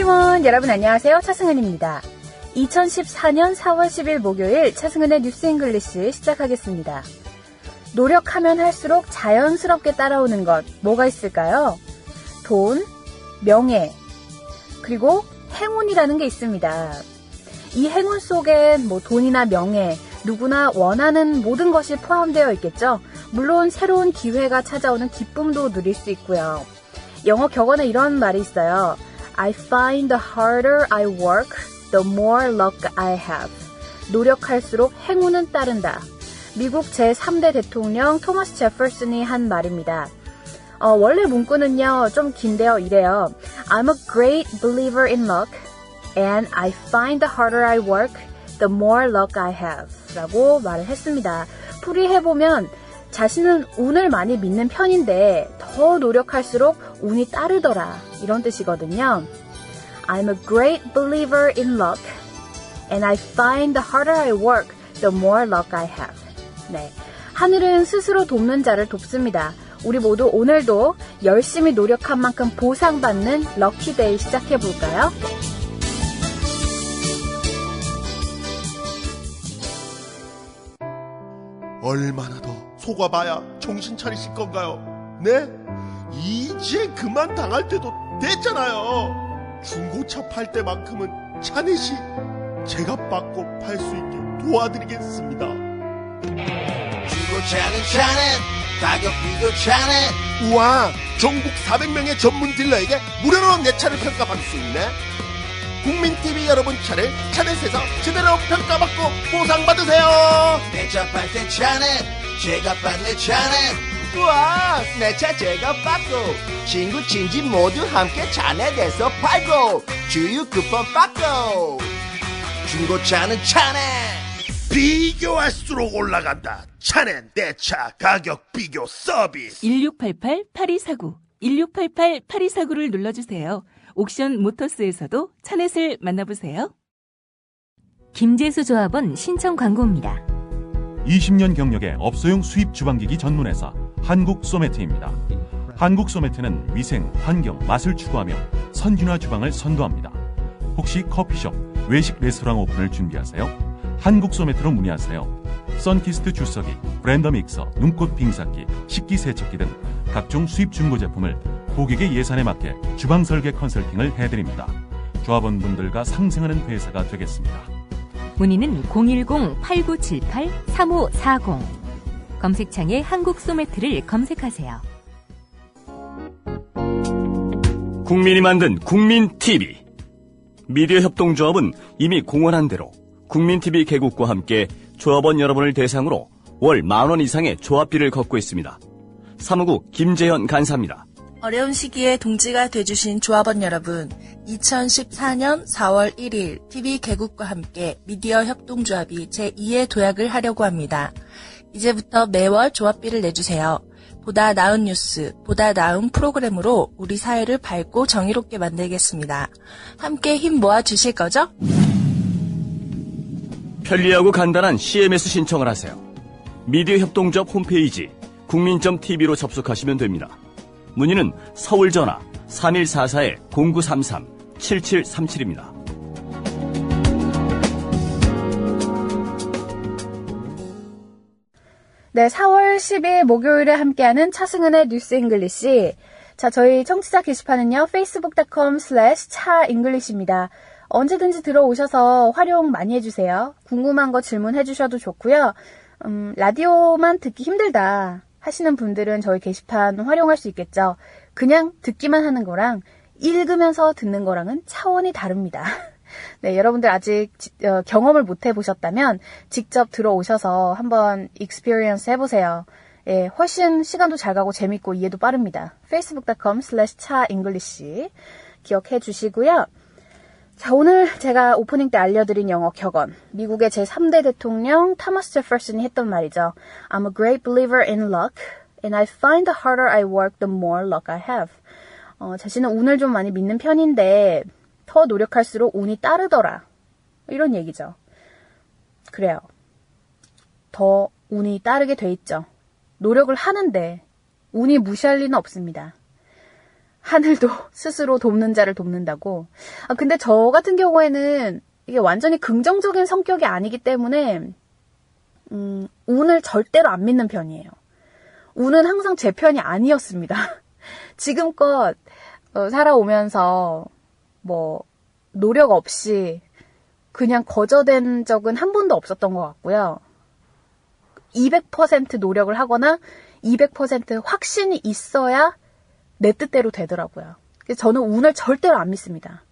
everyone. 여러분 안녕하세요. 차승은입니다. 2014년 4월 10일 목요일 차승은의 뉴스 잉글리시 시작하겠습니다. 노력하면 할수록 자연스럽게 따라오는 것 뭐가 있을까요? 돈, 명예, 그리고 행운이라는 게 있습니다. 이 행운 속엔 돈이나 명예, 누구나 원하는 모든 것이 포함되어 있겠죠. 물론 새로운 기회가 찾아오는 기쁨도 누릴 수 있고요. 영어 격언에 이런 말이 있어요. I find the harder I work, the more luck I have. 노력할수록 행운은 따른다. 미국 제3대 대통령 토마스 제퍼슨이 한 말입니다. 원래 문구는요, 좀 긴데요, 이래요. I'm a great believer in luck, and I find the harder I work, the more luck I have. 라고 말을 했습니다. 풀이해보면 자신은 운을 많이 믿는 편인데 더 노력할수록 운이 따르더라. 이런 뜻이거든요. I'm a great believer in luck, and I find the harder I work, the more luck I have. 네, 하늘은 스스로 돕는 자를 돕습니다. 우리 모두 오늘도 열심히 노력한 만큼 보상받는 럭키데이 시작해볼까요? 얼마나 더 속아봐야 정신 차리실 건가요? 네? 이제 그만 당할 때도 됐잖아요. 중고차 팔 때만큼은 차넷이 제가 받고 팔 수 있게 도와드리겠습니다. 중고차는 차넷, 가격 비교 차넷. 우와, 전국 400명의 전문 딜러에게 무료로 내 차를 평가받을 수 있네. 국민TV 여러분 차를 차넷에서 제대로 평가받고 보상받으세요. 내 차 팔 때 차넷, 제가 받는 차넷. 우와, 내 차 제가 받고 친구 친지 모두 함께 차넷에서 팔고 주유 쿠폰 받고. 중고차는 차넷. 비교할수록 올라간다. 차넷 내 차 가격 비교 서비스. 1688-8249 1688-8249를 눌러주세요. 옥션 모터스에서도 차넷을 만나보세요. 김재수 조합원 신청 광고입니다. 20년 경력의 업소용 수입 주방기기 전문회사 한국소매트입니다. 한국소매트는 위생, 환경, 맛을 추구하며 선진화 주방을 선도합니다. 혹시 커피숍, 외식 레스토랑 오픈을 준비하세요? 한국소매트로 문의하세요. 선키스트 주석기, 브랜더 믹서, 눈꽃 빙삭기, 식기세척기 등 각종 수입 중고 제품을 고객의 예산에 맞게 주방 설계 컨설팅을 해드립니다. 조합원분들과 상생하는 회사가 되겠습니다. 문의는 010-8978-3540. 검색창에 한국소매트를 검색하세요. 국민이 만든 국민TV. 미디어협동조합은 이미 공언한 대로 국민TV 개국과 함께 조합원 여러분을 대상으로 월 10,000원 이상의 조합비를 걷고 있습니다. 사무국 김재현 간사입니다. 어려운 시기에 동지가 돼주신 조합원 여러분, 2014년 4월 1일 TV 개국과 함께 미디어 협동조합이 제2의 도약을 하려고 합니다. 이제부터 매월 조합비를 내주세요. 보다 나은 뉴스, 보다 나은 프로그램으로 우리 사회를 밝고 정의롭게 만들겠습니다. 함께 힘 모아주실 거죠? 편리하고 간단한 CMS 신청을 하세요. 미디어 협동조합 홈페이지 국민.tv로 접속하시면 됩니다. 문의는 서울 전화 3144-0933-7737입니다. 네, 4월 10일 목요일에 함께하는 차승은의 뉴스 잉글리시. 자, 저희 청취자 게시판은요, facebook.com/차잉글리시입니다. 언제든지 들어오셔서 활용 많이 해주세요. 궁금한 거 질문해 주셔도 좋고요. 라디오만 듣기 힘들다 하시는 분들은 저희 게시판 활용할 수 있겠죠. 그냥 듣기만 하는 거랑 읽으면서 듣는 거랑은 차원이 다릅니다. 네, 여러분들 아직 경험을 못 해보셨다면 직접 들어오셔서 한번 익스피리언스 해보세요. 예, 훨씬 시간도 잘 가고 재밌고 이해도 빠릅니다. facebook.com/차잉글리시 기억해 주시고요. 자, 오늘 제가 오프닝 때 알려드린 영어 격언. 미국의 제3대 대통령 토마스 제퍼슨이 했던 말이죠. I'm a great believer in luck, and I find the harder I work, the more luck I have. 자신은 운을 좀 많이 믿는 편인데 더 노력할수록 운이 따르더라. 이런 얘기죠. 그래요. 더 운이 따르게 돼 있죠. 노력을 하는데 운이 무시할 리는 없습니다. 하늘도 스스로 돕는 자를 돕는다고. 근데 저 같은 경우에는 이게 완전히 긍정적인 성격이 아니기 때문에 운을 절대로 안 믿는 편이에요. 운은 항상 제 편이 아니었습니다. 지금껏 살아오면서 뭐 노력 없이 그냥 거저된 적은 한 번도 없었던 것 같고요. 200% 노력을 하거나 200% 확신이 있어야 내 뜻대로 되더라고요. 그래서 저는 운을 절대로 안 믿습니다.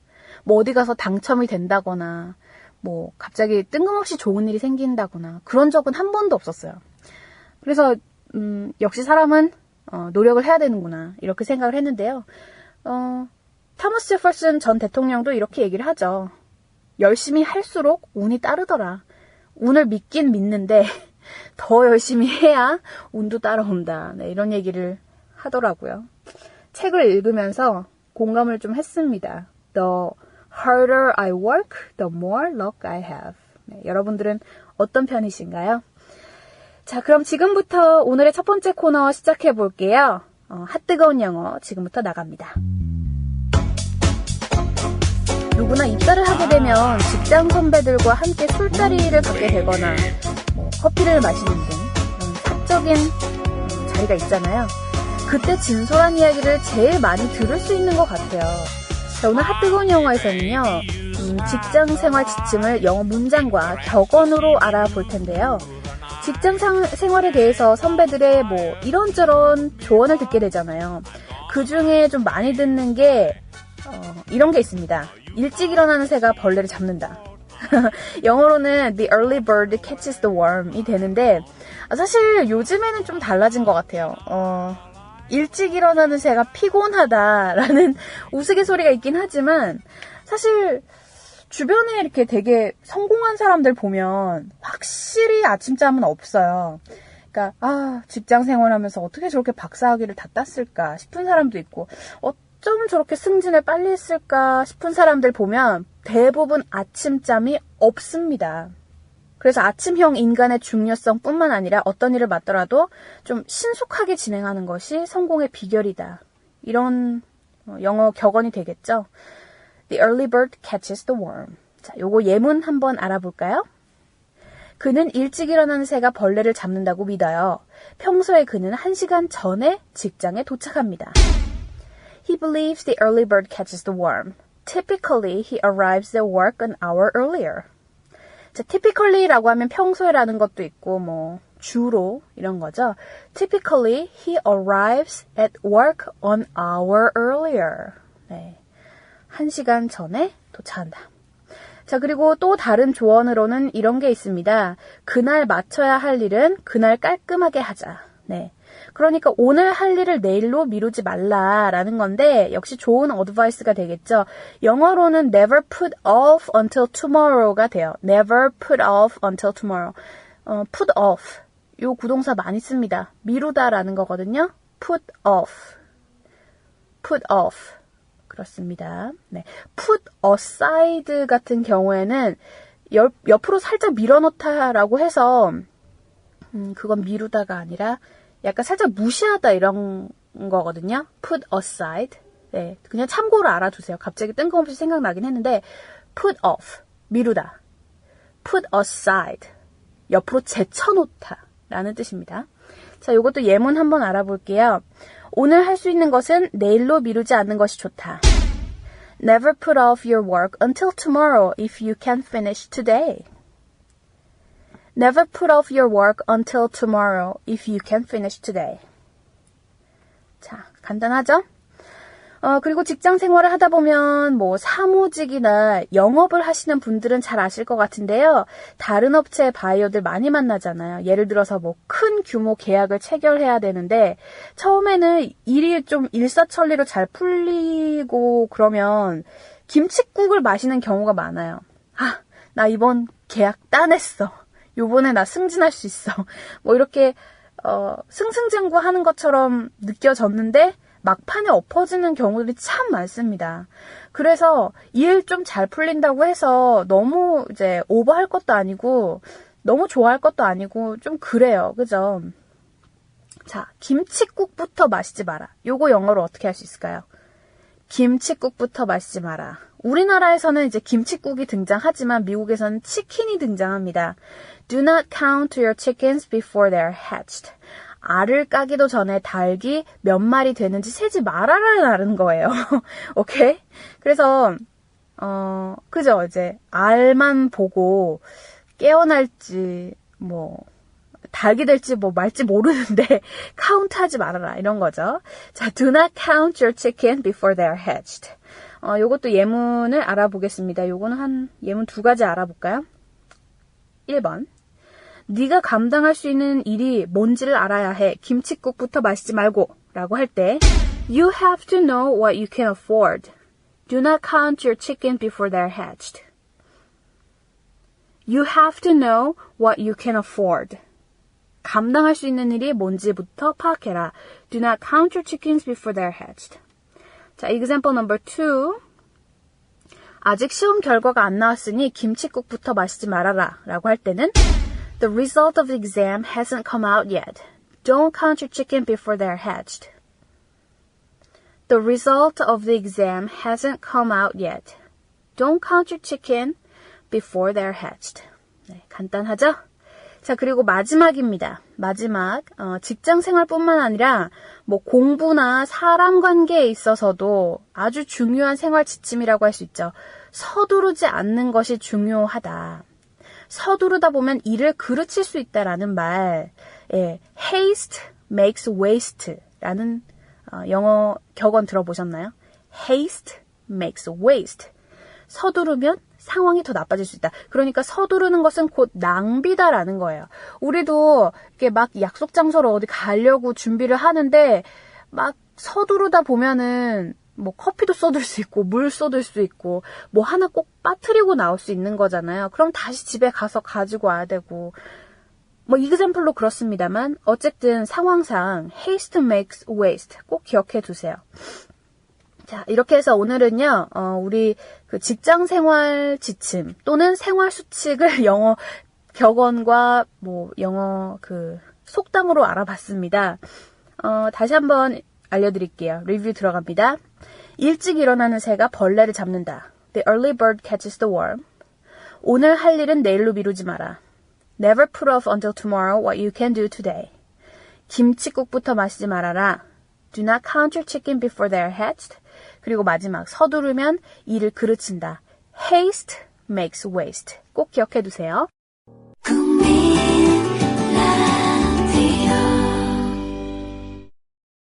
뭐 어디 가서 당첨이 된다거나 뭐 갑자기 뜬금없이 좋은 일이 생긴다거나 그런 적은 한 번도 없었어요. 그래서 역시 사람은 노력을 해야 되는구나 이렇게 생각을 했는데요. 타머스 제퍼슨 전 대통령도 이렇게 얘기를 하죠. 열심히 할수록 운이 따르더라. 운을 믿긴 믿는데 더 열심히 해야 운도 따라온다. 네, 이런 얘기를 하더라고요. 책을 읽으면서 공감을 좀 했습니다. The harder I work, the more luck I have. 네, 여러분들은 어떤 편이신가요? 자, 그럼 지금부터 오늘의 첫 번째 코너 시작해 볼게요. 핫뜨거운 영어 지금부터 나갑니다. 누구나 입사를 하게 되면 직장 선배들과 함께 술자리를 갖게 되거나 뭐 커피를 마시는 등 이런 사적인 자리가 있잖아요. 그때 진솔한 이야기를 제일 많이 들을 수 있는 것 같아요. 자, 오늘 핫뜨거운 영어에서는요. 직장 생활 지침을 영어 문장과 격언으로 알아볼 텐데요. 직장 생활에 대해서 선배들의 뭐 이런저런 조언을 듣게 되잖아요. 그 중에 좀 많이 듣는 게 이런 게 있습니다. 일찍 일어나는 새가 벌레를 잡는다. 영어로는 the early bird catches the worm이 되는데 사실 요즘에는 좀 달라진 것 같아요. 일찍 일어나는 새가 피곤하다라는 우스갯소리가 있긴 하지만 사실 주변에 이렇게 되게 성공한 사람들 보면 확실히 아침잠은 없어요. 그러니까 직장 생활하면서 어떻게 저렇게 박사학위를 다 땄을까 싶은 사람도 있고 어쩜 저렇게 승진을 빨리 했을까 싶은 사람들 보면 대부분 아침잠이 없습니다. 그래서 아침형 인간의 중요성뿐만 아니라 어떤 일을 맡더라도 좀 신속하게 진행하는 것이 성공의 비결이다. 이런 영어 격언이 되겠죠. The early bird catches the worm. 자, 요거 예문 한번 알아볼까요? 그는 일찍 일어나는 새가 벌레를 잡는다고 믿어요. 평소에 그는 1시간 전에 직장에 도착합니다. He believes the early bird catches the worm. Typically, he arrives at work an hour earlier. 자, typically라고 하면 평소에라는 것도 있고 뭐 주로 이런 거죠. Typically, he arrives at work an hour earlier. 네. 1시간 전에 도착한다. 자, 그리고 또 다른 조언으로는 이런 게 있습니다. 그날 마쳐야 할 일은 그날 깔끔하게 하자. 네. 그러니까 오늘 할 일을 내일로 미루지 말라라는 건데 역시 좋은 어드바이스가 되겠죠. 영어로는 never put off until tomorrow가 돼요. never put off until tomorrow. put off. 요 구동사 많이 씁니다. 미루다라는 거거든요. put off. put off. 그렇습니다. 네. put aside 같은 경우에는 옆으로 살짝 밀어놓다라고 해서 그건 미루다가 아니라 약간 살짝 무시하다 이런 거거든요. put aside. 네, 그냥 참고로 알아두세요. 갑자기 뜬금없이 생각나긴 했는데 put off, 미루다. put aside, 옆으로 제쳐놓다 라는 뜻입니다. 자, 요것도 예문 한번 알아볼게요. 오늘 할 수 있는 것은 내일로 미루지 않는 것이 좋다. Never put off your work until tomorrow if you can finish today. Never put off your work until tomorrow if you can finish today. 자, 간단하죠? 그리고 직장 생활을 하다 보면 뭐 사무직이나 영업을 하시는 분들은 잘 아실 것 같은데요. 다른 업체의 바이어들 많이 만나잖아요. 예를 들어서 뭐 큰 규모 계약을 체결해야 되는데 처음에는 일이 좀 일사천리로 잘 풀리고 그러면 김칫국을 마시는 경우가 많아요. 나 이번 계약 따냈어. 요번에 나 승진할 수 있어. 뭐 이렇게 승승장구하는 것처럼 느껴졌는데 막판에 엎어지는 경우들이 참 많습니다. 그래서 일 좀 잘 풀린다고 해서 너무 이제 오버할 것도 아니고 너무 좋아할 것도 아니고 좀 그래요. 그죠? 자, 김칫국부터 마시지 마라. 요거 영어로 어떻게 할 수 있을까요? 김칫국부터 마시지 마라. 우리나라에서는 이제 김칫국이 등장하지만 미국에서는 치킨이 등장합니다. Do not count your chickens before they're hatched. 알을 까기도 전에 닭이 몇 마리 되는지 세지 말아라라는 거예요. 오케이? 그래서 그죠? 이제 알만 보고 깨어날지 닭이 될지 말지 모르는데 카운트하지 말아라 이런 거죠. 자, do not count your chicken before they are hatched. 요것도 예문을 알아보겠습니다. 요거는 예문 2가지 알아볼까요? 1번. 네가 감당할 수 있는 일이 뭔지를 알아야 해. 김칫국부터 마시지 말고 라고 할 때 You have to know what you can afford. Do not count your chicken before they're hatched. You have to know what you can afford. 감당할 수 있는 일이 뭔지부터 파악해라. Do not count your chickens before they're hatched. 자, example number 2. 아직 시험 결과가 안 나왔으니 김칫국부터 마시지 말아라 라고 할 때는 The result of the exam hasn't come out yet. Don't count your chicken before they're hatched. The result of the exam hasn't come out yet. Don't count your chicken before they're hatched. 네, 간단하죠? 자, 그리고 마지막입니다. 마지막, 직장 생활뿐만 아니라 공부나 사람 관계에 있어서도 아주 중요한 생활 지침이라고 할 수 있죠. 서두르지 않는 것이 중요하다. 서두르다 보면 일을 그르칠 수 있다라는 말, haste makes waste라는 영어 격언 들어보셨나요? haste makes waste. 서두르면 상황이 더 나빠질 수 있다. 그러니까 서두르는 것은 곧 낭비다라는 거예요. 우리도 이렇게 막 약속 장소로 어디 가려고 준비를 하는데 막 서두르다 보면은 커피도 쏟을 수 있고 물 쏟을 수 있고 하나 꼭 빠뜨리고 나올 수 있는 거잖아요. 그럼 다시 집에 가서 가지고 와야 되고 example로 그렇습니다만 어쨌든 상황상 haste makes waste 꼭 기억해 두세요. 자, 이렇게 해서 오늘은요, 우리 그 직장 생활 지침 또는 생활 수칙을 영어 격언과 영어 속담으로 알아봤습니다. 다시 한번 알려드릴게요. 리뷰 들어갑니다. 일찍 일어나는 새가 벌레를 잡는다. The early bird catches the worm. 오늘 할 일은 내일로 미루지 마라. Never put off until tomorrow what you can do today. 김칫국부터 마시지 말아라. Do not count your chicken before they are hatched. 그리고 마지막, 서두르면 일을 그르친다. Haste makes waste. 꼭 기억해 두세요.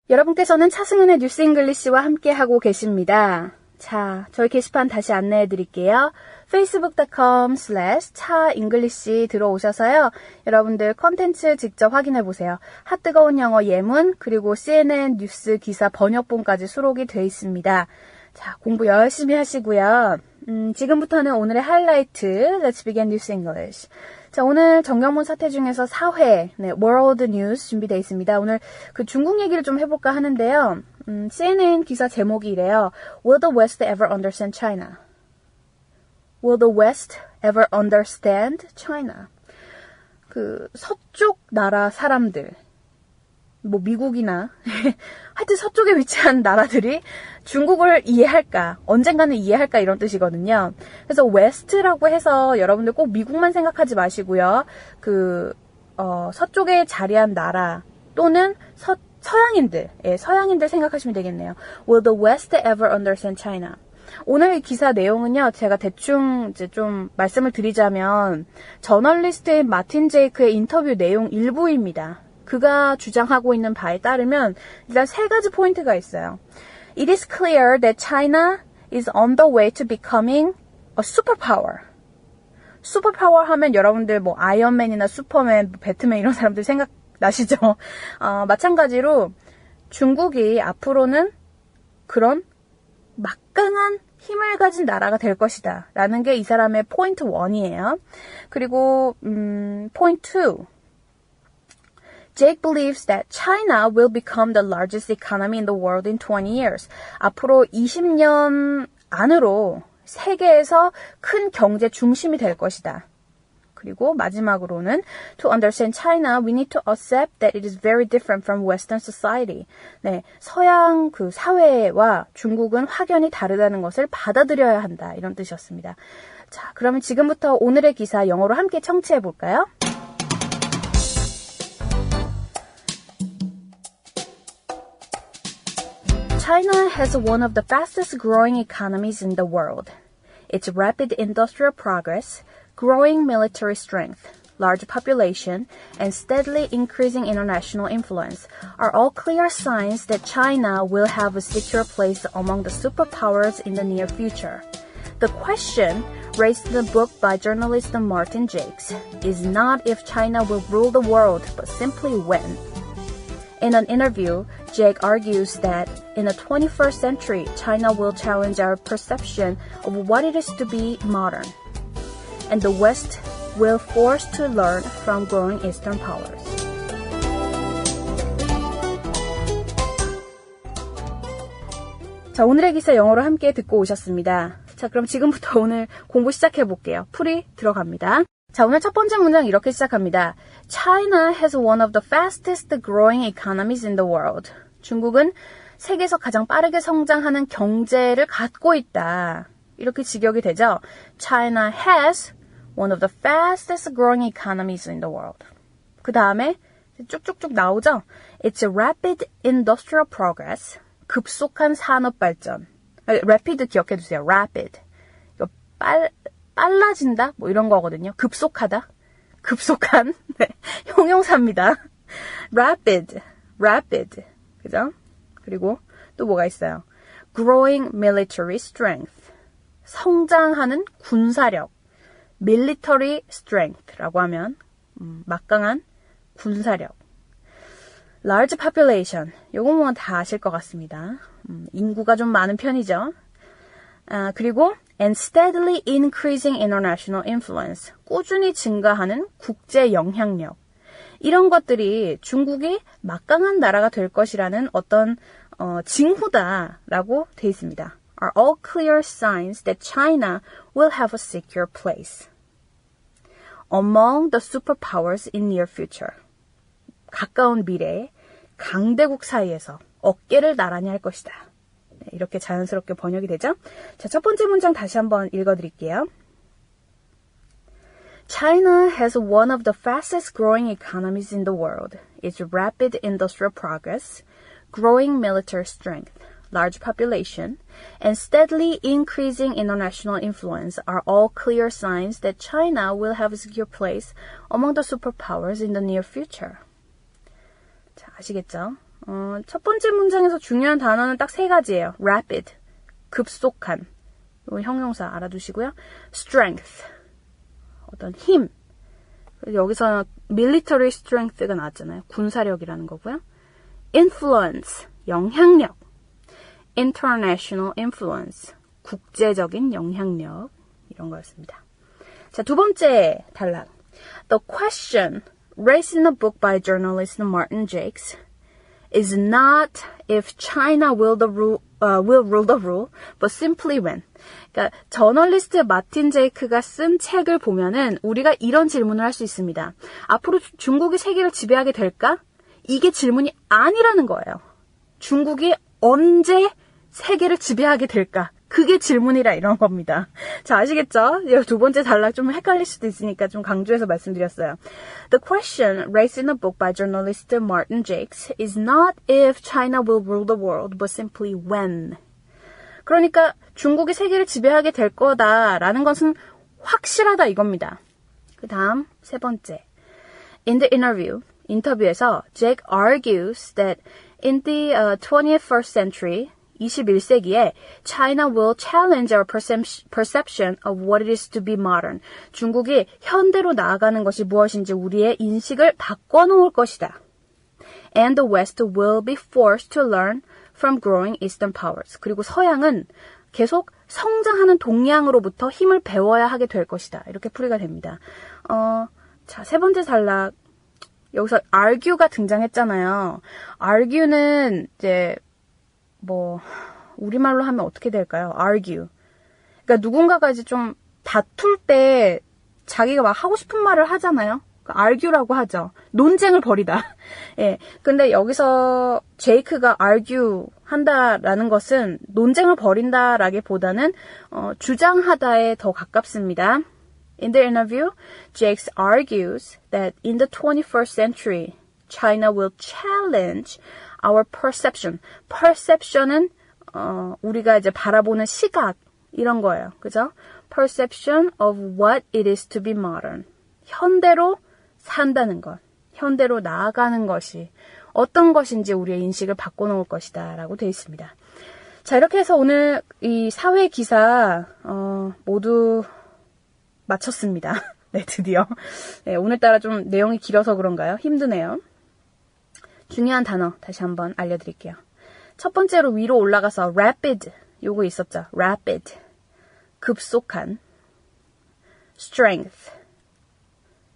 여러분께서는 차승은의 뉴스 잉글리시와 함께하고 계십니다. 자, 저희 게시판 다시 안내해 드릴게요. facebook.com/차잉글리시 들어오셔서요. 여러분들 컨텐츠 직접 확인해 보세요. 핫뜨거운 영어 예문 그리고 CNN 뉴스 기사 번역본까지 수록이 돼 있습니다. 자, 공부 열심히 하시고요. 지금부터는 오늘의 하이라이트 Let's begin News English. 자, 오늘 정경문 사태 중에서 4회 World News 준비되어 있습니다. 오늘 그 중국 얘기를 좀 해볼까 하는데요. CNN 기사 제목이 이래요. Will the West ever understand China? Will the West ever understand China? 그 서쪽 나라 사람들, 미국이나 하여튼 서쪽에 위치한 나라들이 중국을 이해할까? 언젠가는 이해할까? 이런 뜻이거든요. 그래서 West라고 해서 여러분들 꼭 미국만 생각하지 마시고요. 서쪽에 자리한 나라 또는 서양인들, 서양인들 생각하시면 되겠네요. Will the West ever understand China? 오늘 이 기사 내용은요, 제가 대충 이제 좀 말씀을 드리자면, 저널리스트인 마틴 제이크의 인터뷰 내용 일부입니다. 그가 주장하고 있는 바에 따르면, 일단 3가지 포인트가 있어요. It is clear that China is on the way to becoming a superpower. 슈퍼파워 하면 여러분들 아이언맨이나 슈퍼맨, 배트맨 이런 사람들 생각나시죠? 마찬가지로 중국이 앞으로는 그런 막강한 힘을 가진 나라가 될 것이다 라는 게 이 사람의 포인트 1이에요. 그리고 포인트 2. Jake believes that China will become the largest economy in the world in 20 years. 앞으로 20년 안으로 세계에서 큰 경제 중심이 될 것이다. 그리고 마지막으로는 To understand China, we need to accept that it is very different from Western society. 네, 서양 그 사회와 중국은 확연히 다르다는 것을 받아들여야 한다. 이런 뜻이었습니다. 자, 그러면 지금부터 오늘의 기사 영어로 함께 청취해 볼까요? China has one of the fastest growing economies in the world. Its rapid industrial progress, growing military strength, large population, and steadily increasing international influence are all clear signs that China will have a secure place among the superpowers in the near future. The question, raised in the book by journalist Martin Jacques, is not if China will rule the world, but simply when. In an interview, Jake argues that in the 21st century, China will challenge our perception of what it is to be modern, and the West will force to learn from growing Eastern powers. 자, 오늘의 기사 영어로 함께 듣고 오셨습니다. 자, 그럼 지금부터 오늘 공부 시작해 볼게요. 풀이 들어갑니다. 자, 오늘 첫 번째 문장 이렇게 시작합니다. China has one of the fastest growing economies in the world. 중국은 세계에서 가장 빠르게 성장하는 경제를 갖고 있다. 이렇게 직역이 되죠. China has one of the fastest growing economies in the world. 그 다음에 쭉쭉쭉 나오죠. It's a rapid industrial progress. 급속한 산업 발전. rapid 기억해 두세요. rapid. 이거 빨라진다? 뭐 이런 거거든요. 급속하다? 급속한? 네. 형용사입니다. rapid. 그죠? 그리고 또 뭐가 있어요? growing military strength. 성장하는 군사력. military strength라고 하면 막강한 군사력. large population. 요거 뭐 다 아실 것 같습니다. 인구가 좀 많은 편이죠. 그리고 and steadily increasing international influence. 꾸준히 증가하는 국제 영향력. 이런 것들이 중국이 막강한 나라가 될 것이라는 어떤 징후다라고 돼 있습니다. Are all clear signs that China will have a secure place among the superpowers in near future. 가까운 미래에 강대국 사이에서 어깨를 나란히 할 것이다. 네, 이렇게 자연스럽게 번역이 되죠. 자, 첫 번째 문장 다시 한번 읽어드릴게요. China has one of the fastest growing economies in the world. Its rapid industrial progress, growing military strength, large population, and steadily increasing international influence are all clear signs that China will have a secure place among the superpowers in the near future. 자, 아시겠죠? 첫 번째 문장에서 중요한 단어는 딱 세 가지예요. rapid, 급속한, 이 형용사 알아두시고요. strength, 어떤 힘. 여기서 military strength가 나왔잖아요. 군사력이라는 거고요. influence, 영향력. international influence, 국제적인 영향력. 이런 거였습니다. 자, 두 번째 단락. The question raised in the book by journalist Martin Jacques is not if China will rule the world, but simply when. 그러니까 저널리스트 마틴 제이크가 쓴 책을 보면은 우리가 이런 질문을 할 수 있습니다. 앞으로 중국이 세계를 지배하게 될까? 이게 질문이 아니라는 거예요. 중국이 언제 세계를 지배하게 될까? 그게 질문이라 이런 겁니다. 자, 아시겠죠? 두 번째 단락 좀 헷갈릴 수도 있으니까 좀 강조해서 말씀드렸어요. The question raised in the book by journalist Martin Jacques is not if China will rule the world, but simply when. 그러니까 중국이 세계를 지배하게 될 거다라는 것은 확실하다 이겁니다. 그 다음 세 번째. In the interview, 인터뷰에서 Jake argues that in the 21st century, 21세기에 China will challenge our perception of what it is to be modern. 중국이 현대로 나아가는 것이 무엇인지 우리의 인식을 바꿔놓을 것이다. And the West will be forced to learn from growing Eastern powers. 그리고 서양은 계속 성장하는 동양으로부터 힘을 배워야 하게 될 것이다. 이렇게 풀이가 됩니다. 자, 세 번째 단락. 여기서 argue가 등장했잖아요. argue는 이제 우리말로 하면 어떻게 될까요? argue. 그러니까 누군가가 이제 좀 다툴 때 자기가 막 하고 싶은 말을 하잖아요. argue라고 하죠. 논쟁을 벌이다. 예. 근데 여기서 제이크가 argue 한다라는 것은 논쟁을 벌인다라기보다는 주장하다에 더 가깝습니다. In the interview, Jake argues that in the 21st century, China will challenge our perception. perception은 우리가 이제 바라보는 시각 이런 거예요. 그죠? perception of what it is to be modern. 현대로 산다는 것, 현대로 나아가는 것이 어떤 것인지 우리의 인식을 바꿔놓을 것이다 라고 되어 있습니다. 자, 이렇게 해서 오늘 이 사회 기사 모두 마쳤습니다. 네, 드디어. 네, 오늘따라 좀 내용이 길어서 그런가요? 힘드네요. 중요한 단어 다시 한번 알려드릴게요. 첫 번째로 위로 올라가서 rapid, 요거 있었죠. rapid, 급속한. strength,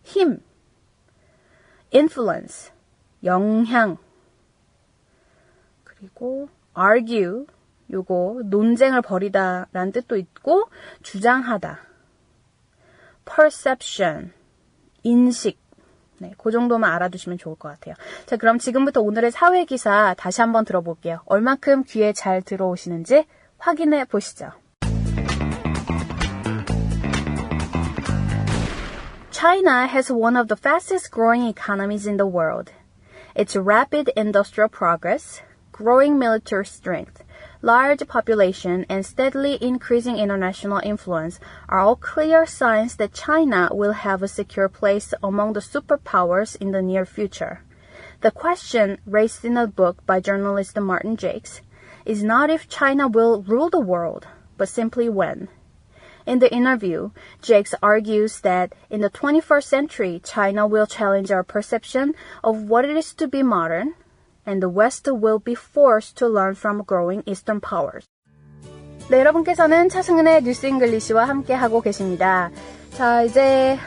힘. influence, 영향. 그리고 argue, 요거 논쟁을 벌이다 라는 뜻도 있고 주장하다. perception, 인식. 네, 그 정도만 알아두시면 좋을 것 같아요. 자, 그럼 지금부터 오늘의 사회기사 다시 한번 들어볼게요. 얼만큼 귀에 잘 들어오시는지 확인해 보시죠. China has one of the fastest growing economies in the world. Its rapid industrial progress, growing military strength, large population, and steadily increasing international influence are all clear signs that China will have a secure place among the superpowers in the near future. The question raised in a book by journalist Martin Jakes is not if China will rule the world, but simply when. In the interview, Jakes argues that in the 21st century, China will challenge our perception of what it is to be modern, and the West will be forced to learn from growing Eastern powers. 네, 여러분께서는 차승은의 뉴스 잉글리시와 함께하고 계십니다. 자, 이제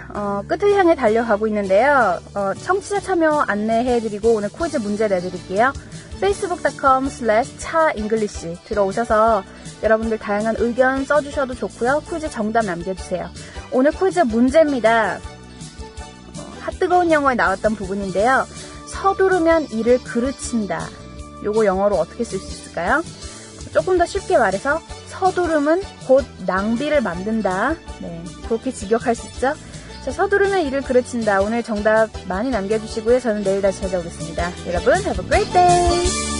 끝을 향해 달려가고 있는데요. 청취자 참여 안내해드리고 오늘 퀴즈 문제 내드릴게요. facebook.com/차잉글리시 들어오셔서 여러분들 다양한 의견 써주셔도 좋고요. 퀴즈 정답 남겨주세요. 오늘 퀴즈 문제입니다. 핫뜨거운 영어에 나왔던 부분인데요. 서두르면 일을 그르친다. 요거 영어로 어떻게 쓸 수 있을까요? 조금 더 쉽게 말해서 서두름은 곧 낭비를 만든다. 네, 그렇게 직역할 수 있죠. 자, 서두르면 일을 그르친다. 오늘 정답 많이 남겨주시고요. 저는 내일 다시 찾아오겠습니다. 여러분, have a great day!